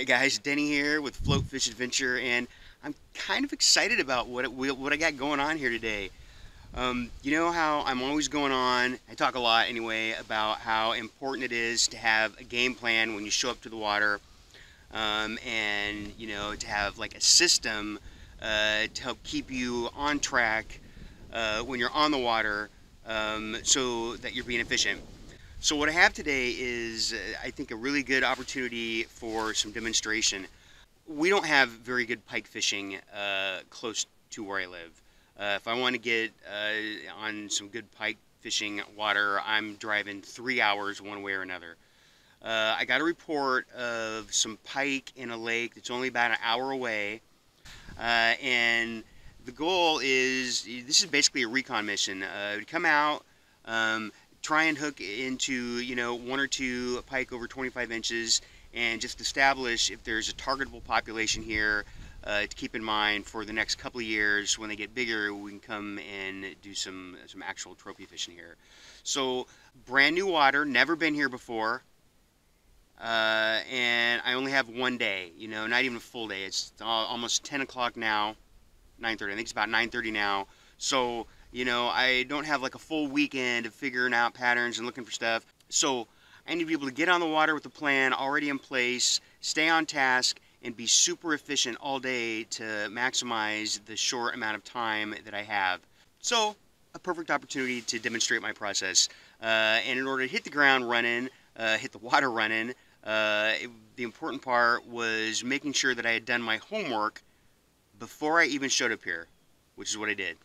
Hey guys, Denny here with Float Fish Adventure, and I'm kind of excited about what I got going on here today. You know how I'm always going on, I talk a lot anyway, about how important it is to have a game plan when you show up to the water, and to have like a system to help keep you on track when you're on the water, so that you're being efficient. So what I have today is, I think, a really good opportunity for some demonstration. We don't have very good pike fishing close to where I live. If I want to get on some good pike fishing water, I'm driving 3 hours one way or another. I got a report of some pike in a lake that's only about an hour away, and the goal is, this is basically a recon mission. To come out, try and hook into, one or two pike over 25 inches and just establish if there's a targetable population here to keep in mind for the next couple of years. When they get bigger, we can come and do some actual trophy fishing here. So, brand new water, never been here before, and I only have one day, not even a full day. It's almost 10 o'clock now, 9:30. I think it's about 9:30 now. So, I don't have like a full weekend of figuring out patterns and looking for stuff. So I need to be able to get on the water with the plan already in place, stay on task, and be super efficient all day to maximize the short amount of time that I have. So, a perfect opportunity to demonstrate my process. And in order to hit the ground running, hit the water running, the important part was making sure that I had done my homework before I even showed up here, which is what I did.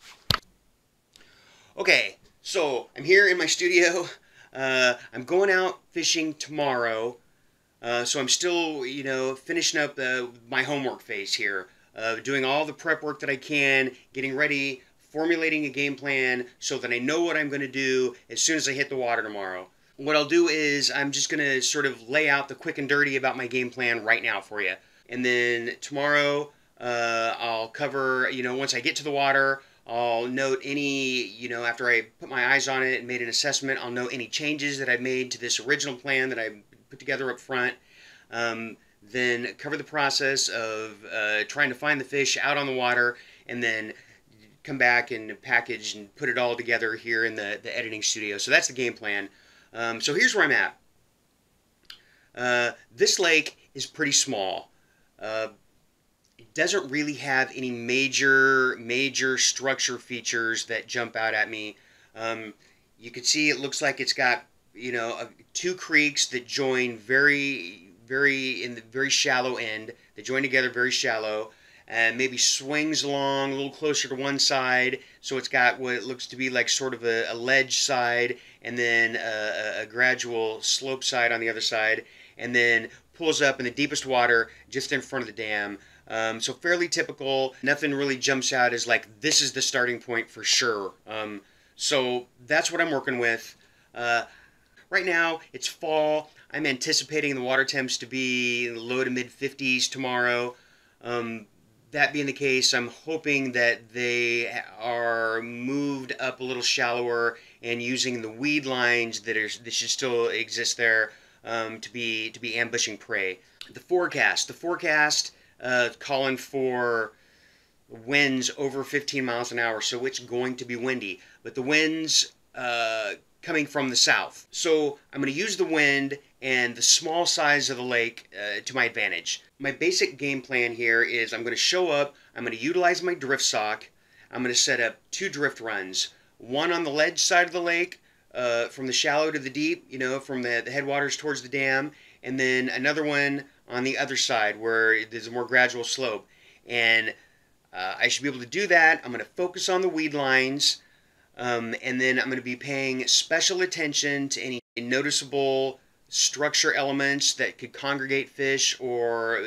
Okay, so I'm here in my studio. I'm going out fishing tomorrow, so I'm still, finishing up my homework phase here, doing all the prep work that I can, getting ready, formulating a game plan so that I know what I'm going to do as soon as I hit the water tomorrow. What I'll do is I'm just going to sort of lay out the quick and dirty about my game plan right now for you. And then tomorrow, I'll cover, once I get to the water, I'll note any, after I put my eyes on it and made an assessment, I'll note any changes that I've made to this original plan that I put together up front. Then cover the process of trying to find the fish out on the water, and then come back and package and put it all together here in the editing studio. So that's the game plan. So here's where I'm at. This lake is pretty small. It doesn't really have any major structure features that jump out at me. You can see it looks like it's got, two creeks that join very in the very shallow end. They join together very shallow, and maybe swings along a little closer to one side, so it's got what it looks to be like sort of a ledge side, and then a gradual slope side on the other side, and then pulls up in the deepest water just in front of the dam. So fairly typical. Nothing really jumps out as like, this is the starting point for sure. So that's what I'm working with. Right now, it's fall. I'm anticipating the water temps to be low to mid 50s tomorrow. That being the case, I'm hoping that they are moved up a little shallower and using the weed lines that should still exist there, to be ambushing prey. The forecast calling for winds over 15 miles an hour, so it's going to be windy, but the winds coming from the south. So I'm going to use the wind and the small size of the lake to my advantage. My basic game plan here is I'm going to show up, I'm going to utilize my drift sock, I'm going to set up two drift runs, one on the ledge side of the lake, from the shallow to the deep, from the headwaters towards the dam, and then another one on the other side where there's a more gradual slope. And I should be able to do that. I'm going to focus on the weed lines, and then I'm going to be paying special attention to any noticeable structure elements that could congregate fish or,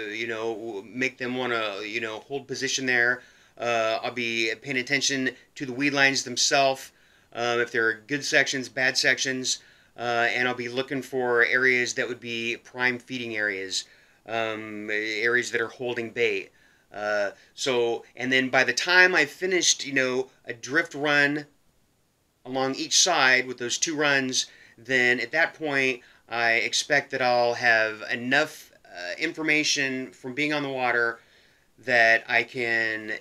make them want to, hold position there. I'll be paying attention to the weed lines themselves, if there are good sections, bad sections, and I'll be looking for areas that would be prime feeding areas, areas that are holding bait. And then by the time I've finished, a drift run along each side with those two runs, then at that point I expect that I'll have enough information from being on the water that I can,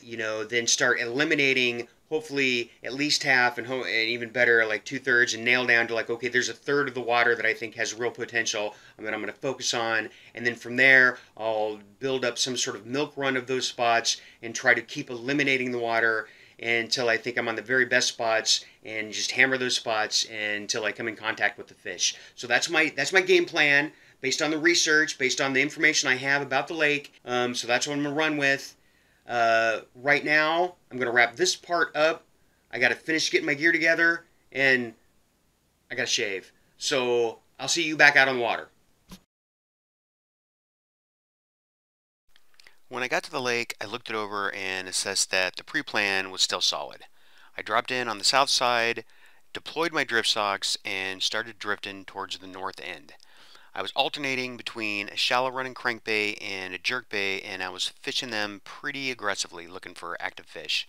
then start eliminating hopefully at least half and even better like 2/3 and nail down to like, okay, there's a third of the water that I think has real potential that I'm going to focus on. And then from there, I'll build up some sort of milk run of those spots and try to keep eliminating the water until I think I'm on the very best spots and just hammer those spots until I come in contact with the fish. So that's my game plan based on the research, based on the information I have about the lake. So that's what I'm going to run with. Right now, I'm going to wrap this part up. I got to finish getting my gear together, and I got to shave. So I'll see you back out on the water. When I got to the lake, I looked it over and assessed that the pre-plan was still solid. I dropped in on the south side, deployed my drift socks, and started drifting towards the north end. I was alternating between a shallow running crankbait and a jerkbait, and I was fishing them pretty aggressively, looking for active fish.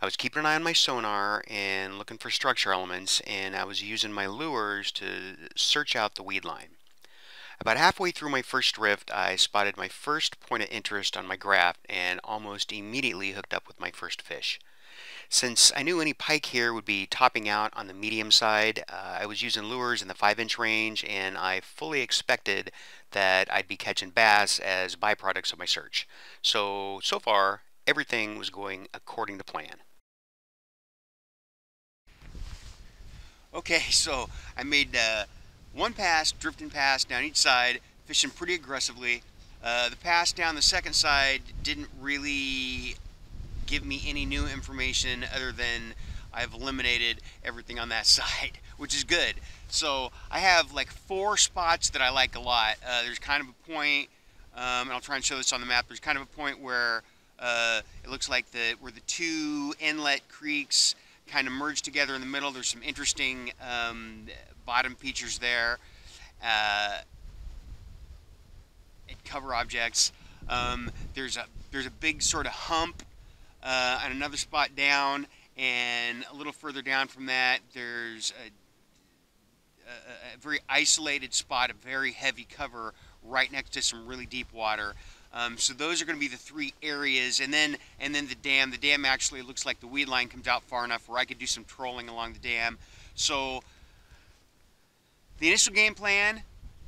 I was keeping an eye on my sonar and looking for structure elements, and I was using my lures to search out the weed line. About halfway through my first drift, I spotted my first point of interest on my graph and almost immediately hooked up with my first fish. Since I knew any pike here would be topping out on the medium side, I was using lures in the 5-inch range, and I fully expected that I'd be catching bass as byproducts of my search. So far, everything was going according to plan. Okay, so I made one pass, drifting pass down each side, fishing pretty aggressively. The pass down the second side didn't really give me any new information other than I've eliminated everything on that side, which is good. So I have like 4 spots that I like a lot. There's kind of a point, and I'll try and show this on the map. There's kind of a point where it looks like where the 2 inlet creeks kind of merge together in the middle. There's some interesting bottom features there and cover objects. There's a big sort of hump on another spot down, and a little further down from that there's a very isolated spot, a very heavy cover right next to some really deep water. So those are going to be the 3 areas, and then the dam. The dam actually looks like the weed line comes out far enough where I could do some trolling along the dam. So the initial game plan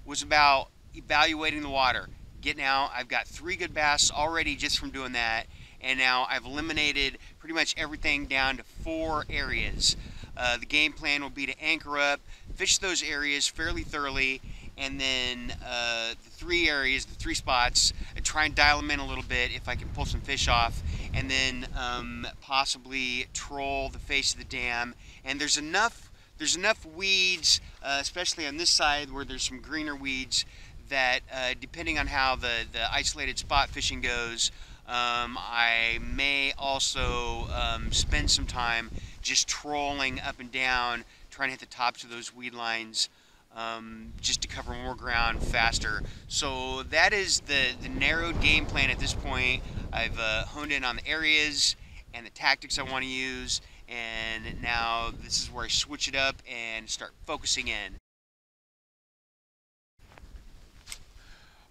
was about evaluating the water, getting out. I've got 3 good bass already just from doing that, and now I've eliminated pretty much everything down to 4 areas. The game plan will be to anchor up, fish those areas fairly thoroughly, and then the 3 areas, the 3 spots, try and dial them in a little bit if I can pull some fish off, and then possibly troll the face of the dam. And there's enough weeds, especially on this side where there's some greener weeds, that depending on how the isolated spot fishing goes, I may also spend some time just trolling up and down, trying to hit the tops of those weed lines, just to cover more ground faster. So that is the narrowed game plan at this point. I've honed in on the areas and the tactics I want to use, and now this is where I switch it up and start focusing in.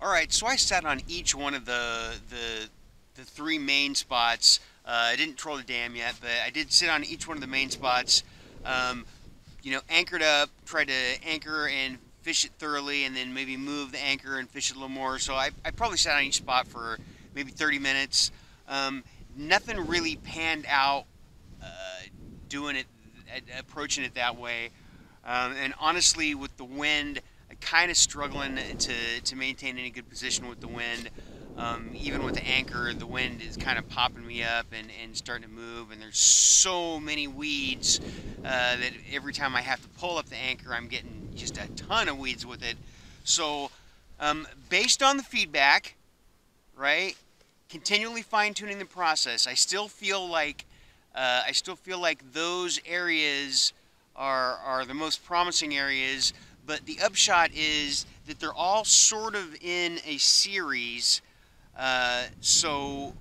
Alright, so I sat on each one of the 3 main spots. I didn't troll the dam yet, but I did sit on each one of the main spots. Anchored up, tried to anchor and fish it thoroughly, and then maybe move the anchor and fish it a little more. So I probably sat on each spot for maybe 30 minutes. Nothing really panned out approaching it that way. And honestly, with the wind, I'm kind of struggling to maintain any good position with the wind. Even with the anchor, the wind is kind of popping me up and starting to move, and there's so many weeds that every time I have to pull up the anchor, I'm getting just a ton of weeds with it. So based on the feedback, right, continually fine-tuning the process, I still feel like those areas are the most promising areas, but the upshot is that they're all sort of in a series. So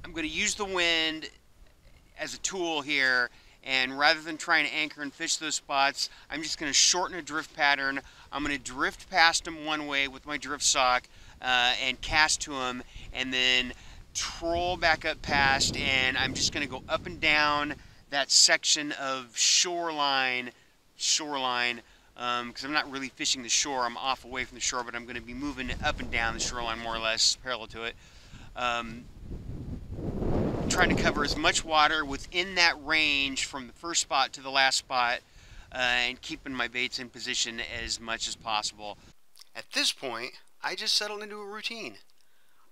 I'm going to use the wind as a tool here, and rather than trying to anchor and fish those spots, I'm just going to shorten a drift pattern. I'm going to drift past them one way with my drift sock, and cast to them, and then troll back up past, and I'm just going to go up and down that section of shoreline, because I'm not really fishing the shore. I'm off away from the shore, but I'm going to be moving up and down the shoreline more or less parallel to it. Trying to cover as much water within that range from the first spot to the last spot, and keeping my baits in position as much as possible. At this point, I just settled into a routine.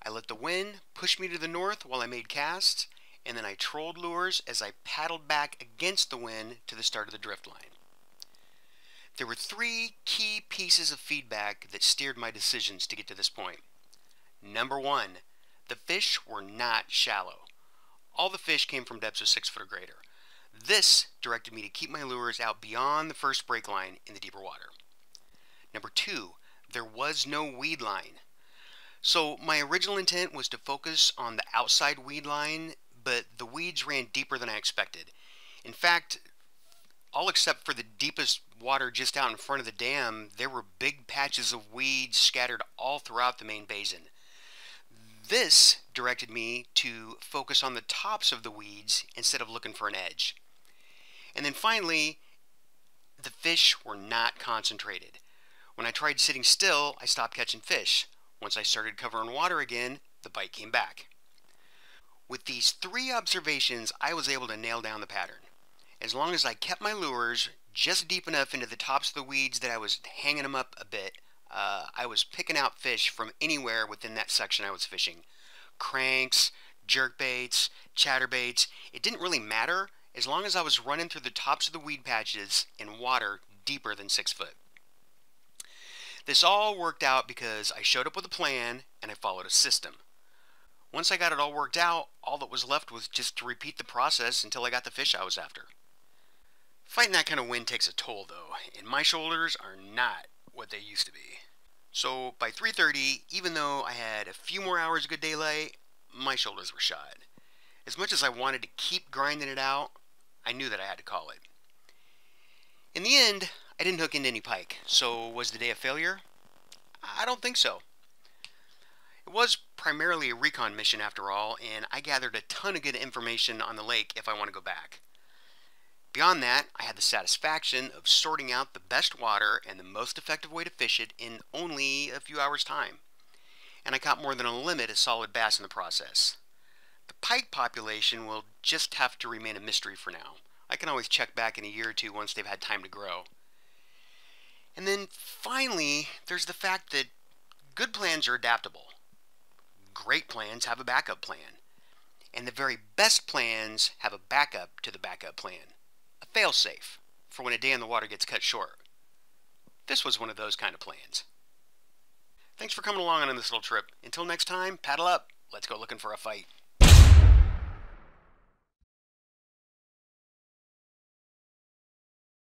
I let the wind push me to the north while I made casts, and then I trolled lures as I paddled back against the wind to the start of the drift line. There were 3 key pieces of feedback that steered my decisions to get to this point. Number 1, the fish were not shallow. All the fish came from depths of 6 foot or greater. This directed me to keep my lures out beyond the first break line in the deeper water. Number 2, there was no weed line. So my original intent was to focus on the outside weed line, but the weeds ran deeper than I expected. In fact, all except for the deepest water just out in front of the dam, there were big patches of weeds scattered all throughout the main basin. This directed me to focus on the tops of the weeds instead of looking for an edge. And then finally, the fish were not concentrated. When I tried sitting still, I stopped catching fish. Once I started covering water again, the bite came back. With these 3 observations, I was able to nail down the pattern. As long as I kept my lures just deep enough into the tops of the weeds that I was hanging them up a bit, I was picking out fish from anywhere within that section I was fishing. Cranks, jerkbaits, chatterbaits, it didn't really matter as long as I was running through the tops of the weed patches in water deeper than 6 foot. This all worked out because I showed up with a plan and I followed a system. Once I got it all worked out, all that was left was just to repeat the process until I got the fish I was after. Fighting that kind of wind takes a toll though, and my shoulders are not what they used to be. So by 3:30, even though I had a few more hours of good daylight, my shoulders were shot. As much as I wanted to keep grinding it out, I knew that I had to call it. In the end, I didn't hook into any pike, so was the day a failure? I don't think so. It was primarily a recon mission after all, and I gathered a ton of good information on the lake if I want to go back. Beyond that, I had the satisfaction of sorting out the best water and the most effective way to fish it in only a few hours' time. And I caught more than a limit of solid bass in the process. The pike population will just have to remain a mystery for now. I can always check back in a year or two once they've had time to grow. And then finally, there's the fact that good plans are adaptable. Great plans have a backup plan. And the very best plans have a backup to the backup plan. A fail-safe for when a day in the water gets cut short. This was one of those kind of plans. Thanks for coming along on this little trip. Until next time, paddle up. Let's go looking for a fight.